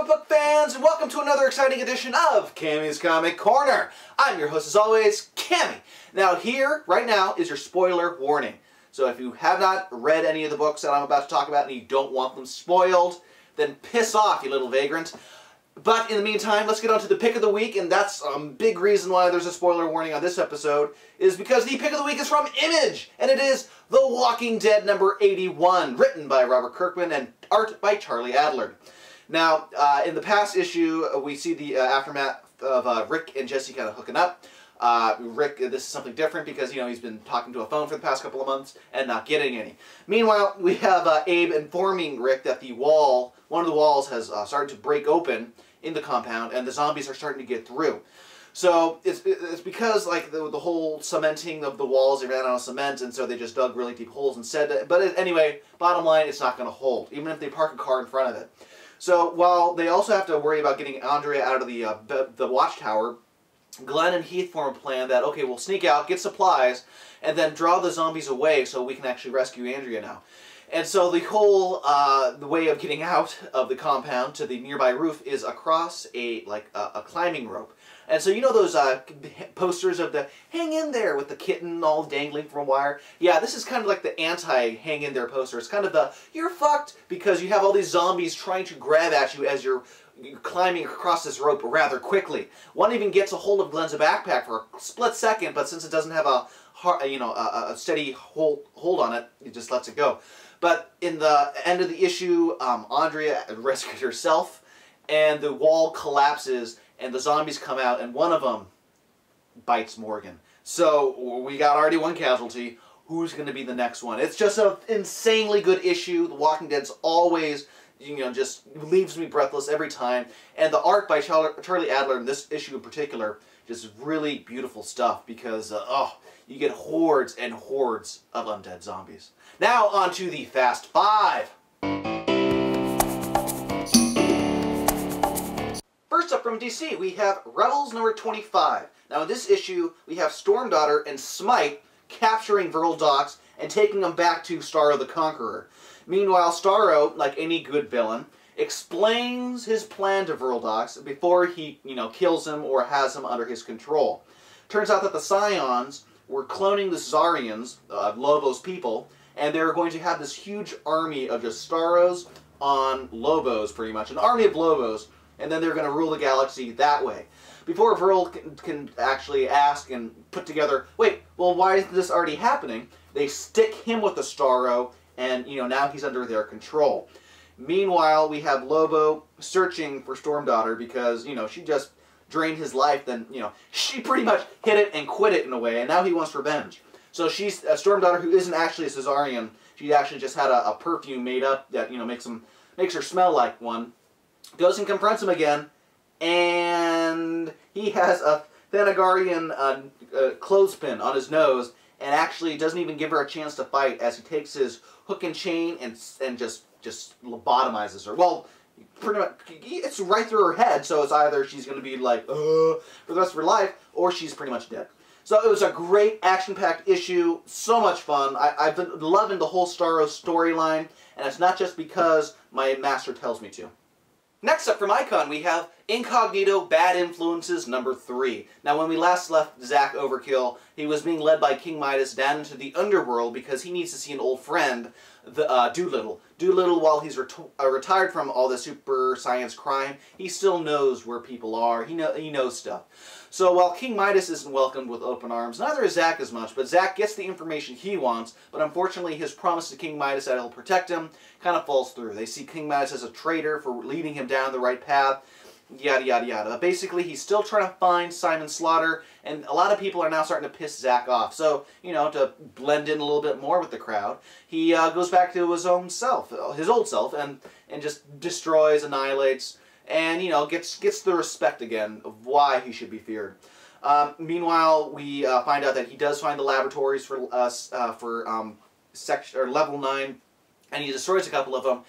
comic book fans, and welcome to another exciting edition of Cammy's Comic Corner. I'm your host, as always, Cammy. Now here, right now, is your spoiler warning. So if you have not read any of the books that I'm about to talk about and you don't want them spoiled, then piss off, you little vagrant. But in the meantime, let's get on to the pick of the week, and that's a big reason why there's a spoiler warning on this episode, is because the pick of the week is from Image, and it is The Walking Dead number 81, written by Robert Kirkman and art by Charlie Adlard. Now, in the past issue, we see the aftermath of Rick and Jesse kind of hooking up. Rick, this is something different because, you know, he's been talking to a phone for the past couple of months and not getting any. Meanwhile, we have Abe informing Rick that the wall, one of the walls has started to break open in the compound and the zombies are starting to get through. So it's because, like, the whole cementing of the walls, they ran out of cement, and so they just dug really deep holes instead. But anyway, bottom line, it's not going to hold, even if they park a car in front of it. So while they also have to worry about getting Andrea out of the watchtower, Glenn and Heath form a plan that, okay, we'll sneak out, get supplies, and then draw the zombies away so we can actually rescue Andrea now. And so the whole the way of getting out of the compound to the nearby roof is across a climbing rope. And so you know those posters of the hang in there with the kitten all dangling from a wire? Yeah, this is kind of like the anti-hang in there poster. It's kind of the you're fucked because you have all these zombies trying to grab at you as you're climbing across this rope rather quickly. One even gets a hold of Glenn's backpack for a split second, but since it doesn't have a steady hold on it, it just lets it go. But in the end of the issue, Andrea rescued herself, and the wall collapses, and the zombies come out, and one of them bites Morgan. So we got already one casualty. Who's going to be the next one? It's just an insanely good issue. The Walking Dead's always, you know, just leaves me breathless every time. And the art by Charlie Adlard in this issue in particular, just really beautiful stuff because, you get hordes and hordes of undead zombies. Now on to the Fast Five. First up from DC, we have Rebels number 25. Now in this issue, we have Stormdaughter and Smite capturing Vertigo docks and taking them back to Starro the Conqueror. Meanwhile, Starro, like any good villain, explains his plan to Vertigo docks before he, kills him or has him under his control. Turns out that the Scions were cloning the Zarians, Lobo's people, and they're going to have this huge army of just Starros on Lobos, pretty much. An army of Lobos, and then they're going to rule the galaxy that way. Before Vertigo can actually ask and put together, wait, well, why isn't this already happening? They stick him with the Starro, and, now he's under their control. Meanwhile, we have Lobo searching for Stormdaughter because, she just drained his life, then, she pretty much hit it and quit it in a way, and now he wants revenge. So she's a Stormdaughter who isn't actually a Caesarian. She actually just had a perfume made up that, makes her smell like one. Goes and confronts him again, and he has a Thanagarian clothespin on his nose, and actually doesn't even give her a chance to fight as he takes his hook and chain and just lobotomizes her. Well, pretty much, it's right through her head, so it's either she's going to be like, for the rest of her life, or she's pretty much dead. So it was a great action-packed issue, so much fun. I've been loving the whole Starro storyline, and it's not just because my master tells me to. Next up from Icon, we have Incognito Bad Influences number 3. Now, when we last left Zack Overkill, he was being led by King Midas down into the underworld because he needs to see an old friend, Doolittle. Doolittle, while he's retired from all the super science crime, he still knows where people are. He knows stuff. So while King Midas isn't welcomed with open arms, neither is Zack as much, but Zack gets the information he wants, but unfortunately his promise to King Midas that he'll protect him kind of falls through. They see King Midas as a traitor for leading him down the right path, yada yada yada. Basically, he's still trying to find Simon Slaughter, and a lot of people are now starting to piss Zack off. So, to blend in a little bit more with the crowd, he goes back to his own self, his old self, and just destroys, annihilates, and, gets the respect again of why he should be feared. Meanwhile, we find out that he does find the laboratories for level 9, and he destroys a couple of them.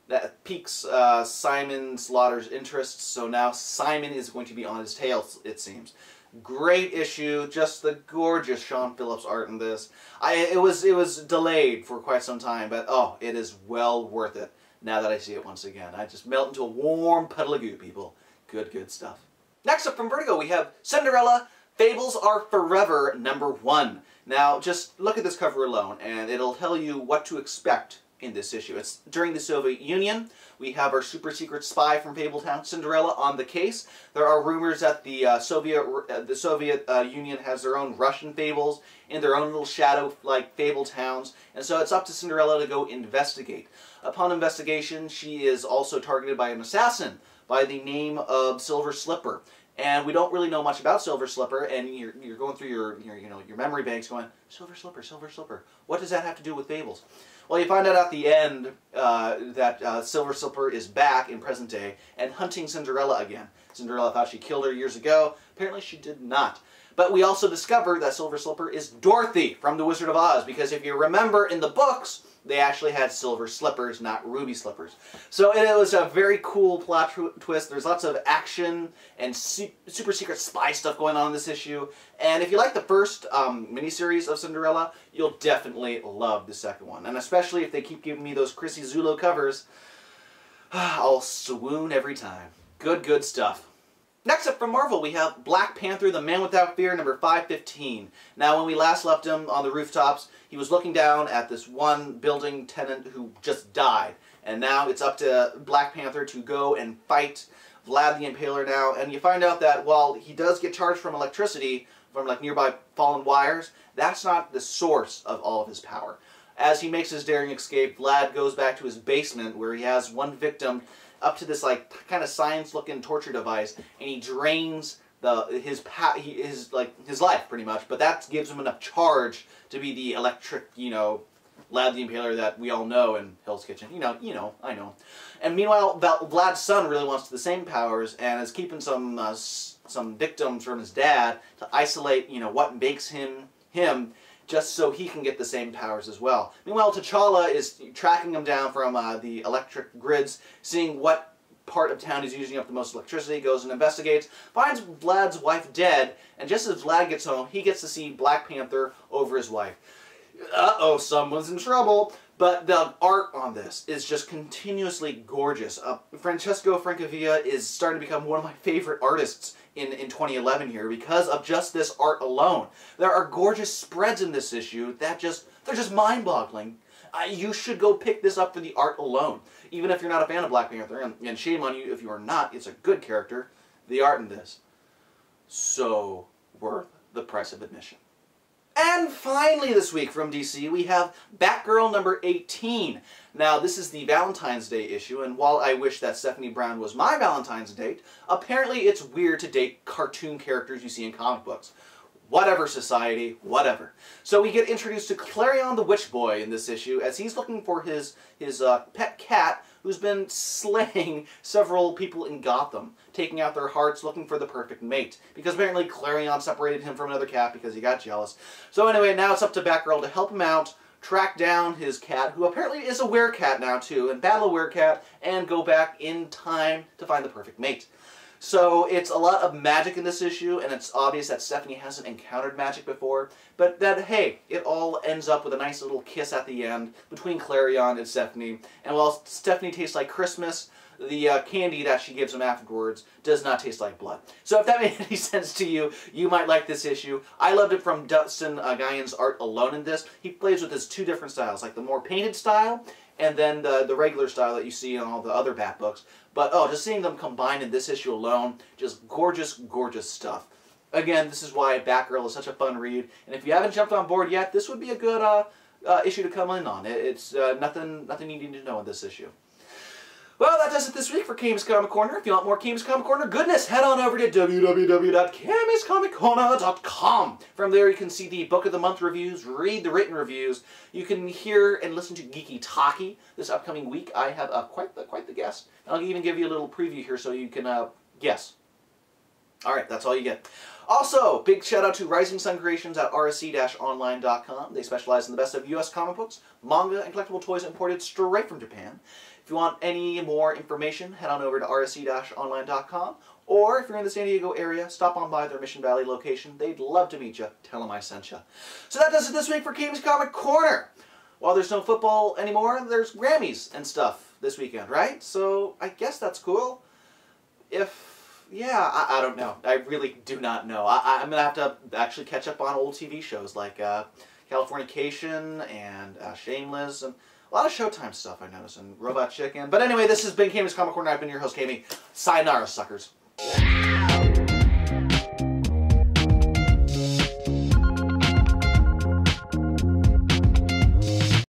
That piques Simon Slaughter's interests, so now Simon is going to be on his tail, it seems. Great issue, just the gorgeous Sean Phillips art in this. It was delayed for quite some time, but it is well worth it. now that I see it once again. I just melt into a warm puddle of goo, people. Good, good stuff. Next up from Vertigo, we have Cinderella Fables Are Forever #1. Now, just look at this cover alone, and it'll tell you what to expect in this issue. It's during the Soviet Union. We have our super secret spy from Fabletown, Cinderella, on the case. There are rumors that the Soviet Union has their own Russian fables in their own little shadow-like fable towns, and so it's up to Cinderella to go investigate. Upon investigation, she is also targeted by an assassin by the name of Silver Slipper. And we don't really know much about Silver Slipper, and you're going through your memory banks going, Silver Slipper, Silver Slipper. What does that have to do with Fables? Well, you find out at the end that Silver Slipper is back in present day and hunting Cinderella again. Cinderella thought she killed her years ago. Apparently she did not. But we also discover that Silver Slipper is Dorothy from The Wizard of Oz, because if you remember in the books, they actually had silver slippers, not ruby slippers. So it was a very cool plot twist. There's lots of action and super secret spy stuff going on in this issue. And if you like the first miniseries of Cinderella, you'll definitely love the second one. And especially if they keep giving me those Chrissy Zulo covers, I'll swoon every time. Good, good stuff. Next up from Marvel, we have Black Panther, The Man Without Fear, #515. Now, when we last left him on the rooftops, he was looking down at this one building tenant who just died. And now it's up to Black Panther to go and fight Vlad the Impaler now. And you find out that while he does get charged from electricity, from like nearby fallen wires, that's not the source of all of his power. As he makes his daring escape, Vlad goes back to his basement where he has one victim up to this like kind of science-looking torture device, and he drains his life pretty much. But that gives him enough charge to be the electric, Vlad the Impaler that we all know in Hell's Kitchen. I know. And meanwhile, Vlad's son really wants the same powers and is keeping some victims from his dad to isolate, what makes him him, just so he can get the same powers as well. Meanwhile, T'Challa is tracking him down from the electric grids, seeing what part of town is using up the most electricity, goes and investigates, finds Vlad's wife dead, and just as Vlad gets home, he gets to see Black Panther over his wife. Uh-oh, someone's in trouble. But the art on this is just continuously gorgeous. Francesco Francavilla is starting to become one of my favorite artists in 2011 here because of just this art alone. There are gorgeous spreads in this issue that they're just mind-boggling. You should go pick this up for the art alone. Even if you're not a fan of Black Panther, and shame on you if you are not, it's a good character. The art in this, so worth the price of admission. And finally this week from DC, we have Batgirl #18. Now, this is the Valentine's Day issue, and while I wish that Stephanie Brown was my Valentine's date, apparently it's weird to date cartoon characters you see in comic books. Whatever, society, whatever. So we get introduced to Clarion the Witch Boy in this issue as he's looking for his pet cat who's been slaying several people in Gotham, taking out their hearts, looking for the perfect mate. Because apparently Clarion separated him from another cat because he got jealous. So anyway, now it's up to Batgirl to help him out, track down his cat, who apparently is a werecat now too, and battle a werecat, and go back in time to find the perfect mate. So it's a lot of magic in this issue, and it's obvious that Stephanie hasn't encountered magic before, but that, hey, it all ends up with a nice little kiss at the end between Clarion and Stephanie. And while Stephanie tastes like Christmas, the candy that she gives him afterwards does not taste like blood. So if that made any sense to you, you might like this issue. I loved it from Dustin Guyan's art alone in this. He plays with his two different styles, like the more painted style, and then the regular style that you see in all the other Bat books. But, oh, just seeing them combined in this issue alone, just gorgeous, gorgeous stuff. Again, this is why Batgirl is such a fun read. And if you haven't jumped on board yet, this would be a good issue to come in on. It's nothing you need to know in this issue. Well, that does it this week for Cammy's Comic Corner. If you want more Cammy's Comic Corner goodness, head on over to www.cammyscomiccorner.com. From there you can see the Book of the Month reviews, read the written reviews. You can hear and listen to Geeky Talkie. This upcoming week I have quite the guest. I'll even give you a little preview here so you can guess. Alright, that's all you get. Also, big shout out to Rising Sun Creations at rsc-online.com. They specialize in the best of US comic books, manga, and collectible toys imported straight from Japan. If you want any more information, head on over to rsc-online.com. Or if you're in the San Diego area, stop on by their Mission Valley location. They'd love to meet you. Tell them I sent you. So that does it this week for Cammy's Comic Corner. While there's no football anymore, there's Grammys and stuff. this weekend, right? So I guess that's cool. I don't know. I really do not know. I'm going to have to actually catch up on old TV shows like Californication and Shameless and a lot of Showtime stuff I noticed, and Robot Chicken. But anyway, this has been Cammy's Comic Corner. I've been your host, Cammy. Sayonara, suckers.